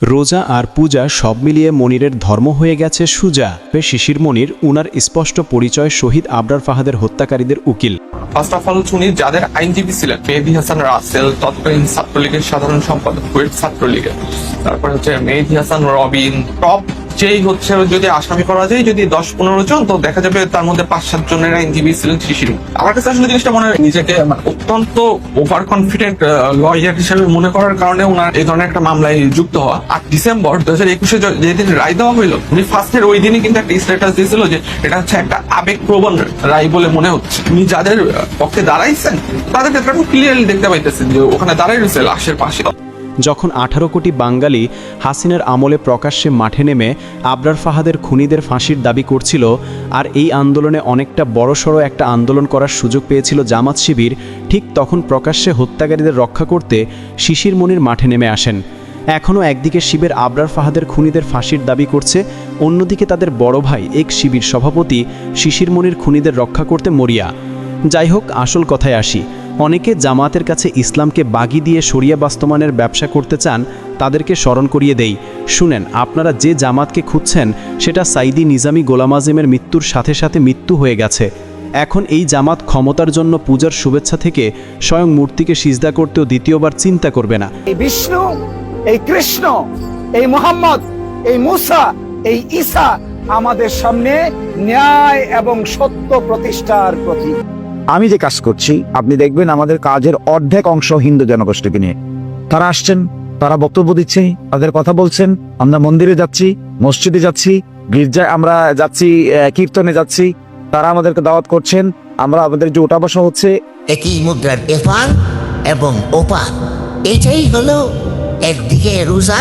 রোজা আর পূজা সব মিলিয়ে মনিরের ধর্ম হয়ে গেছে সুজা। শিশির মনির উনার স্পষ্ট পরিচয় শহীদ আবরার ফাহাদের হত্যাকারীদের উকিল। ফার্স্ট অফ অল উনি যাদের আইনজীবী ছিলেন মেহেদী হাসান রাসেল, তৎকালীন ছাত্রলীগের সাধারণ সম্পাদক, কুয়েট ছাত্রলীগের, তারপর হচ্ছে মেহেদী হাসান রবিন, টপ যেই হচ্ছে যদি আসামি করা যায় যদি 10-15 জন, তো দেখা যাবে তার মধ্যে 5-7 জনের আইনজীবী ছিলেন শিশির। আমার কাছে আসলে জিনিসটা মনে হয় নিজেকে অত্যন্ত ওভার কনফিডেন্ট লয়ার হিসেবে মনে করার কারণে ওনার এই ধরনের একটা মামলায় যুক্ত হওয়া। 8 ডিসেম্বর 2021 যেদিন রায় দেওয়া হইলো, উনি ফার্স্টের ওই দিনই কিন্তু একটা স্ট্যাটাস দিয়েছিল যে এটা হচ্ছে একটা আবেগপ্রবণ রায় বলে মনে হচ্ছে। উনি যাদের পক্ষে দাঁড়াইছেন তাদের ক্ষেত্রে ক্লিয়ারলি দেখতে পাইতেছেন যে ওখানে দাঁড়াই রয়েছে লাশের পাশে। যখন 18 কোটি বাঙালি হাসিনার আমলে প্রকাশ্যে মাঠে নেমে আবরার ফাহাদের খুনিদের ফাঁসির দাবি করছিল, আর এই আন্দোলনে অনেকটা বড়সড় একটা আন্দোলন করার সুযোগ পেয়েছিল জামাত শিবির, ঠিক তখন প্রকাশ্যে হত্যাকারীদের রক্ষা করতে শিশির মনির মাঠে নেমে আসেন। এখনও একদিকে শিবির আবরার ফাহাদের খুনিদের ফাঁসির দাবি করছে, অন্যদিকে তাদের বড় ভাই এক শিবির সভাপতি শিশির মনির খুনিদের রক্ষা করতে মরিয়া। যাই হোক, আসল কথায় আসি। অনেকে জামাতের কাছে ইসলামকে বাগি দিয়ে শরিয়া বাস্তবায়নের ব্যবসা করতে চান, তাদেরকে স্মরণ করিয়ে দেই। শুনেন, আপনারা যে জামাতকে খুঁজছেন সেটা সাইদি নিজামী গোলাম আজমের মৃত্যুর সাথে সাথে মৃত্যু হয়ে গেছে। এখন এই জামাত ক্ষমতার জন্য পূজার শুভেচ্ছা থেকে স্বয়ং মূর্তিকে সিজদা করতেও দ্বিতীয়বার চিন্তা করবে না। এই বিষ্ণু, এই কৃষ্ণ, এই মুহাম্মদ, এই মুসা, এই ঈসা আমাদের সামনে ন্যায় এবং সত্য প্রতিষ্ঠার প্রতীক। আমি যে কাজ করছি আপনি দেখবেন আমাদের কাজের অর্ধেক অংশ হিন্দু জনগোষ্ঠীকে নিয়ে। তারা আসছেন, তারা বক্তব্য দিচ্ছে, তাদের কথা বলছেন। আমরা মন্দিরে যাচ্ছি, মসজিদে যাচ্ছি, গির্জায় আমরা যাচ্ছি, কীর্তনে যাচ্ছি, তারা আমাদেরকে দাওয়াত করছেন। আমরা আমাদের যে ওঠা বসা হচ্ছে, একই মুদ্রার এপার এবং ওপার, এটাই হলো একদিকে রোজা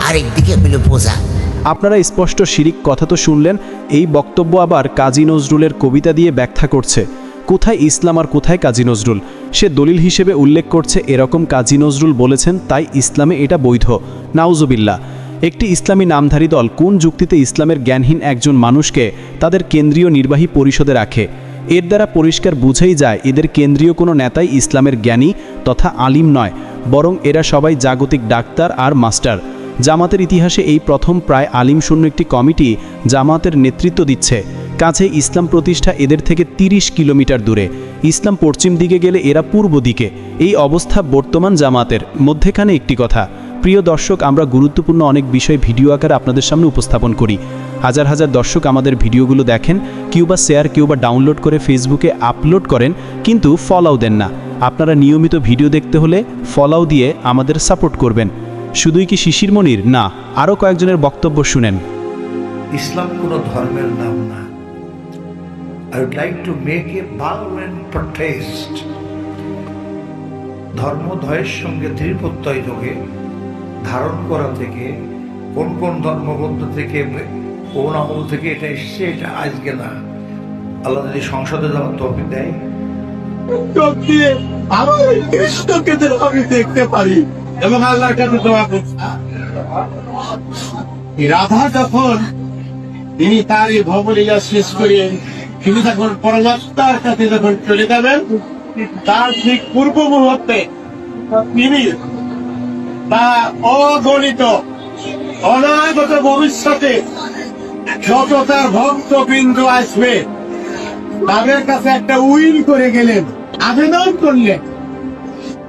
আরেকদিকে হলো পূজা। আপনারা স্পষ্ট শিরিক কথা তো শুনলেন, এই বক্তব্য আবার কাজী নজরুলের কবিতা দিয়ে ব্যাখ্যা করছে। কোথায় ইসলাম আর কোথায় কাজী নজরুল? সে দলিল হিসেবে উল্লেখ করছে এরকম কাজী নজরুল বলেছেন, তাই ইসলামে এটা বৈধ। নাউজুবিল্লাহ। একটি ইসলামী নামধারী দল কোন যুক্তিতে ইসলামের জ্ঞানহীন একজন মানুষকে তাদের কেন্দ্রীয় নির্বাহী পরিষদে রাখে? এর দ্বারা পরিষ্কার বুঝেই যায় এদের কেন্দ্রীয় কোনো নেতাই ইসলামের জ্ঞানী তথা আলিম নয়, বরং এরা সবাই জাগতিক ডাক্তার আর মাস্টার। জামাতের ইতিহাসে এই প্রথম প্রায় আলিমশূন্য একটি কমিটি জামাতের নেতৃত্ব দিচ্ছে। কাছে ইসলাম প্রতিষ্ঠা এদের থেকে 30 কিলোমিটার দূরে। ইসলাম পশ্চিম দিকে গেলে এরা পূর্ব দিকে। এই অবস্থা বর্তমান জামাতের। মধ্যেখানে একটি কথা, প্রিয় দর্শক, আমরা গুরুত্বপূর্ণ অনেক বিষয় ভিডিও আকারে আপনাদের সামনে উপস্থাপন করি। হাজার হাজার দর্শক আমাদের ভিডিওগুলো দেখেন, কেউ বা শেয়ার, কেউ বা ডাউনলোড করে ফেসবুকে আপলোড করেন, কিন্তু ফলো দেন না। আপনারা নিয়মিত ভিডিও দেখতে হলে ফলো দিয়ে আমাদের সাপোর্ট করবেন। শুধুই কি শিশির মনির? না, আরও কয়েকজনের বক্তব্য শুনেন। ইসলাম কোনো ধর্মের নাম না। I would like to make a violent protest. ধর্মদ্বয়ের সঙ্গে দৃঢ়প্রত্যয় যোগে ধারণ করা থেকে কোন কোন ধর্মগ্রন্থ থেকে কোন আমল থেকে এটা এসছে, এটা আজকে না। আল্লাহ যদি সংসদে যাওয়ার তৌফিক দেয়, আমার কৃষ্ণকে যেন আমি দেখতে পারি এবং আল্লাহর কাছে দোয়া করছি। রাধা যখন তিনি তার এই ভবলীলা শেষ করে তিনি যখন পরমাত্মার কাছে যখন চলে যাবেন, তার ঠিক পূর্ব মুহূর্তে তিনি তা অগণিত অনাগত ভবিষ্যতে যত তার ভক্তবৃন্দ আসবে তাদের কাছে একটা উইল করে গেলেন, আবেদন করলেন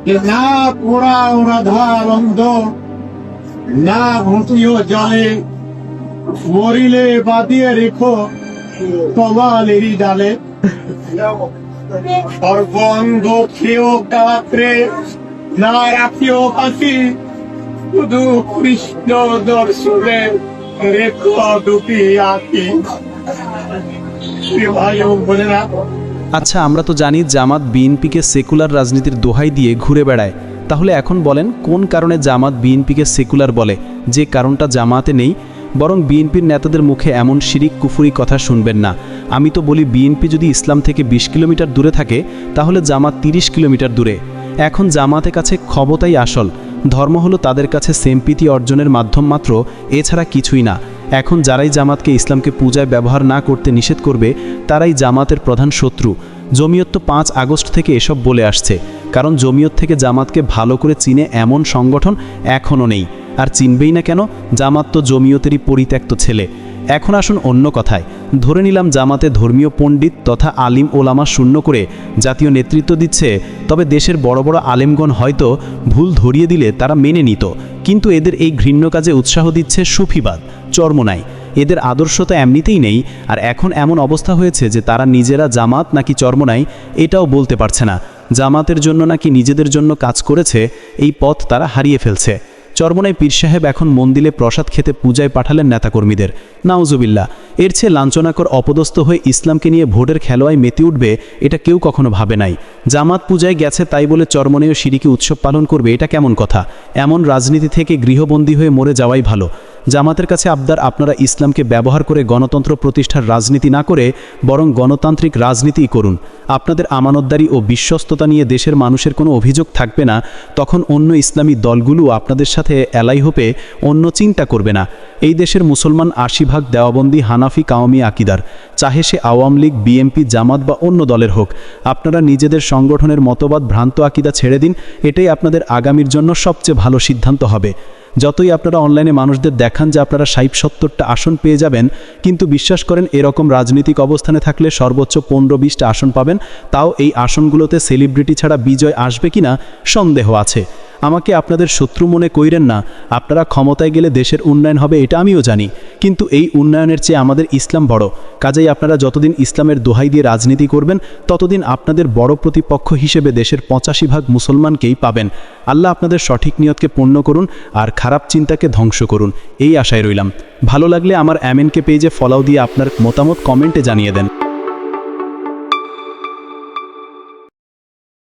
যে না পোড়া ও রাধা বন্ধ, না ভূতীয় জলে, মরিলে বাদিয়ে রেখো কমালেরই ডালে, সর্বঙ্গ খেয়েও কাত্রে, না রাখিও পাখি, শুধু কৃষ্ণ দর্শনে রেখো দুটি আঁকি। ভাই বলে না। আচ্ছা, আমরা তো জানি জামাত বিএনপিকে সেকুলার রাজনীতির দোহাই দিয়ে ঘুরে বেড়ায়। তাহলে এখন বলেন কোন কারণে জামাত বিএনপিকে সেকুলার বলে? যে কারণটা জামাতে নেই। বরং বিএনপির নেতাদের মুখে এমন শিরিক কুফুরি কথা শুনবেন না। আমি তো বলি, বিএনপি যদি ইসলাম থেকে 20 কিলোমিটার দূরে থাকে, তাহলে জামাত 30 কিলোমিটার দূরে। এখন জামাতের কাছে ক্ষমতাই আসল। ধর্ম হলো তাদের কাছে সেম্পিতি অর্জনের মাধ্যম মাত্র, এছাড়া কিছুই না। এখন যারাই জামাতকে ইসলামকে পূজায় ব্যবহার না করতে নিষেধ করবে, তারাই জামাতের প্রধান শত্রু। জমিয়ত তো 5 আগস্ট থেকে এসব বলে আসছে, কারণ জমিয়ত থেকে জামাতকে ভালো করে চিনে এমন সংগঠন এখনও নেই। আর চিনবেই না কেন? জামাত তো জমিয়তেরই পরিত্যক্ত ছেলে। এখন আসুন অন্য কথায়, ধরে নিলাম জামাতে ধর্মীয় পণ্ডিত তথা আলিম ওলামা শূন্য করে জাতীয় নেতৃত্ব দিচ্ছে, তবে দেশের বড় বড় আলেমগণ হয়তো ভুল ধরিয়ে দিলে তারা মেনে নিত, কিন্তু এদের এই ঘৃণ্য কাজে উৎসাহ দিচ্ছে সুফিবাদ, চরমোনাই। এদের আদর্শ তো এমনিতেই নেই, আর এখন এমন অবস্থা হয়েছে যে তারা নিজেরা জামাত নাকি চরমোনাই এটাও বলতে পারছে না। জামাতের জন্য নাকি নিজেদের জন্য কাজ করেছে, এই পথ তারা হারিয়ে ফেলছে। চরমোনাই পীর সাহেব এখন মন্দিরে প্রসাদ খেতে পূজায় পাঠালেন নেতাকর্মীদের। নাউজুবিল্লাহ, এর চেয়ে লাঞ্ছনাকর অপদস্থ হয়ে ইসলামকে নিয়ে ভোটের খেলোয়ায় মেতে উঠবে, এটা কেউ কখনো ভাবে নাই। জামাত পূজায় গেছে তাই বলে চরমোনাইও শিরকি উৎসব পালন করবে, এটা কেমন কথা? এমন রাজনীতি থেকে গৃহবন্দী হয়ে মরে যাওয়াই ভালো। জামাতের কাছে আবদার, আপনারা ইসলামকে ব্যবহার করে গণতন্ত্র প্রতিষ্ঠার রাজনীতি না করে বরং গণতান্ত্রিক রাজনীতিই করুন। আপনাদের আমানতদারি ও বিশ্বস্ততা নিয়ে দেশের মানুষের কোনো অভিযোগ থাকবে না, তখন অন্য ইসলামী দলগুলো আপনাদের সাথে এলাই হপে অন্য চিন্তা করবে না। এই দেশের মুসলমান ৮০% দেওয়াবন্দি হানাফি কাওমি আকিদার, চাহে সে আওয়ামী লীগ, বিএনপি, জামাত বা অন্য দলের হোক। আপনারা নিজেদের সংগঠনের মতবাদ, ভ্রান্ত আকিদা ছেড়ে দিন, এটাই আপনাদের আগামীর জন্য সবচেয়ে ভালো সিদ্ধান্ত হবে। যতই আপনারা অনলাইনে মানুষদের দেখান যে আপনারা ৬০-৭০টা আসন পেয়ে যাবেন, কিন্তু বিশ্বাস করেন এরকম রাজনৈতিক অবস্থানে থাকলে সর্বোচ্চ ১৫-২০টা আসন পাবেন, তাও এই আসনগুলোতে সেলিব্রিটি ছাড়া বিজয় আসবে কিনা সন্দেহ আছে। আমাকে আপনাদের শত্রু মনে কইরেন না, আপনারা ক্ষমতায় গেলে দেশের উন্নয়ন হবে এটা আমিও জানি, কিন্তু এই উন্নয়নের চেয়ে আমাদের ইসলাম বড়। কাজেই আপনারা যতদিন ইসলামের দোহাই দিয়ে রাজনীতি করবেন, ততদিন আপনাদের বড় প্রতিপক্ষ হিসেবে দেশের ৮৫% মুসলমানকেই পাবেন। আল্লাহ আপনাদের সঠিক নিয়তকে পূর্ণ করুন আর খারাপ চিন্তাকে ধ্বংস করুন, এই আশায় রইলাম। ভালো লাগলে আমার এমএনকে পেজে ফলো দিয়ে আপনার মতামত কমেন্টে জানিয়ে দেন।